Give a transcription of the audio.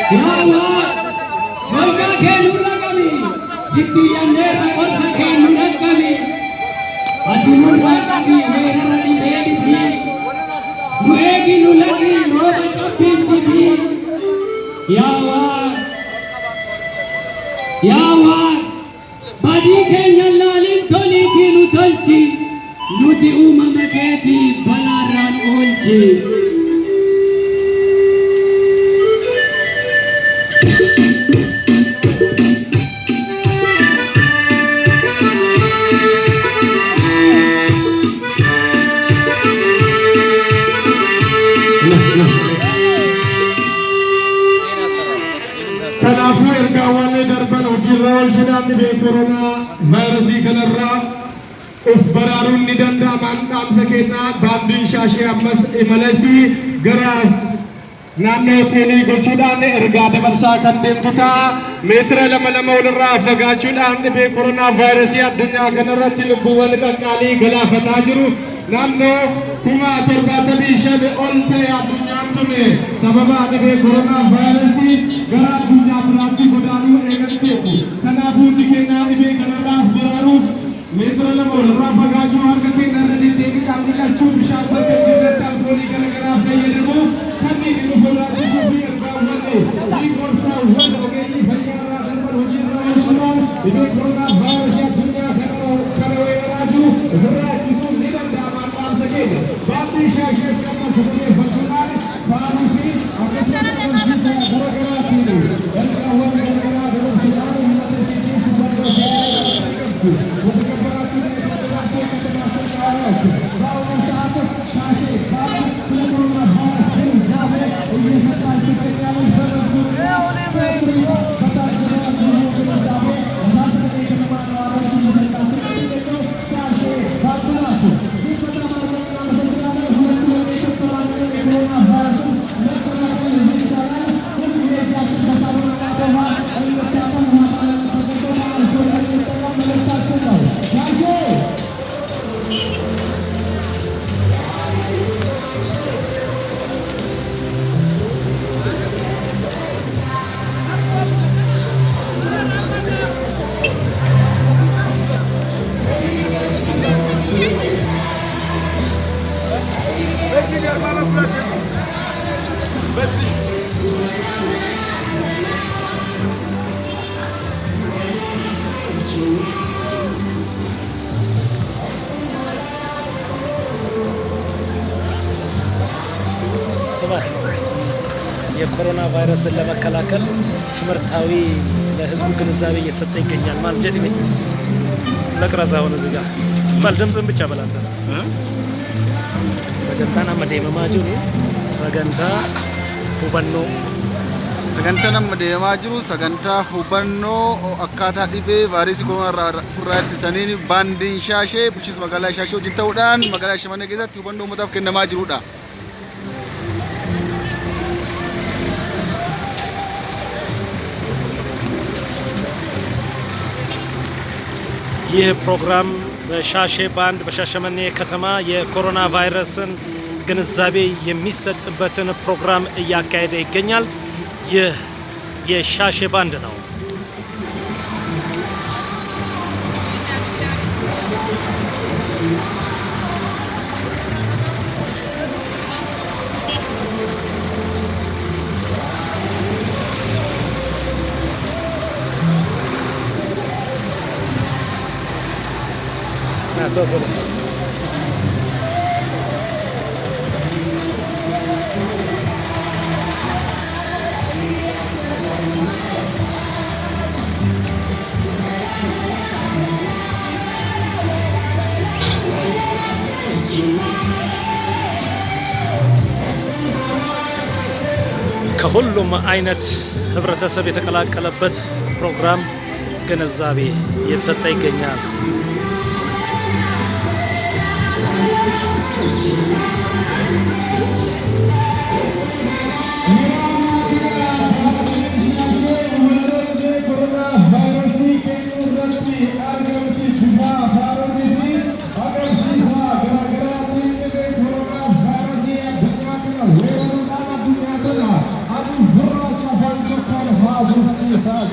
Siapa? Mereka kenura kami. Situ yang merah korsa kenura kami. Ajunur kami merah di bedi. Muegi nulagi roda capim tibi. Yawa. Badi kenya lalin toli kinu tolci. Nuti maketi balaran olci. Kanaafuu ergaawwan darban hojiirra oolchuudhaan dhibee koronaa vaayirasii kanarraa of baraaruun ni danda'ama. Dhaamsa kennaa baandiin shaashee ammas imalasii garaas naannoo hoteelii gochuudhaan ergaa dabarsaa kan deemtu ta'a. Meetira 2 walirraa fagaachuudhaan dhibee koronaa vaayirasii addunyaa kanarratti lubbuuwwan qaqqaalii galaafataa jiru. Naannoo 75,000 ol ta'e addunyaan tune sababa dhibee koronaa vaayirasii gara addunyaa biraatti godaanuu eegalteetti. Kanaafuu hundi kennaa dhibee kanarraa baraaruuf meetira 2 walirraa fagaachuu harka keenya irra deddeebiidhaan dhiqachuu bishaan bakka jirratti alkoolii garaagaraa fayyadamu kanneen ofirraa ittisuu fi ergaawwan gorsaawwan ogeeyyii fayyaarraa darban hojiirra oolchuudhaan dhibee koronaa vaayirasii addunyaa kana weeraraa jiru ofirraa ittisuun ni danda'ama. Baandiin shaashees kan sababeeffachuudhaan faaruu fi akkasumas agarsiisa garaagaraatiin ergaawwan garaagaraa dabarsuudhaan uummata isiitiif hubannoo fayyadamu. Wanta gabbaraatti dhibee katamaachuu qabaachuu baa'uun sa'aata shaashee faaruu sila koronaa vaayirasii zaafee ogeessa taasisu keenyaanis barreessuun beekurii bataa jiraa guutuu zaafee shaasha dhibee katamaa dhawaachuu ni danda'u. Shaashee faaruu የኮሮና ቫይረስን ለመከላከል ትምህርታዊ ለህዝቡ ግንዛቤ እየተሰጠ ይገኛል። ማለት ጀዲኒ ለቅረጻ ሆነ እዚህ ጋር ማለት ድምጽን ብቻ በላንተ ሰገንታና መደማማጁ ሰገንታ ሁበኖ ሰገንታና መደማማጁ ሰገንታ ሁበኖ አካታ ዲቤ ቫይረስ ኮሮና ፍራቲ ሰኔኒ ባንዲን ሻሼ ቡቺስ መጋላ ሻሼ ጅንተውዳን መጋላ ሸመነ ገዛት ሁበኖ ሙታፍ ከነማጅሩዳ ይህ ፕሮግራም በሻሼ ባንድ በሻሸመኔ ከተማ የኮሮና ቫይረስን ግንዛቤ የሚሰጥበትን ፕሮግራም እያካሄደ ይገኛል። ይህ የሻሼ ባንድ ነው። ከሁሉም አይነት ህብረተሰብ የተቀላቀለበት ፕሮግራም ግንዛቤ እየተሰጠ ይገኛል። haasofsiisaa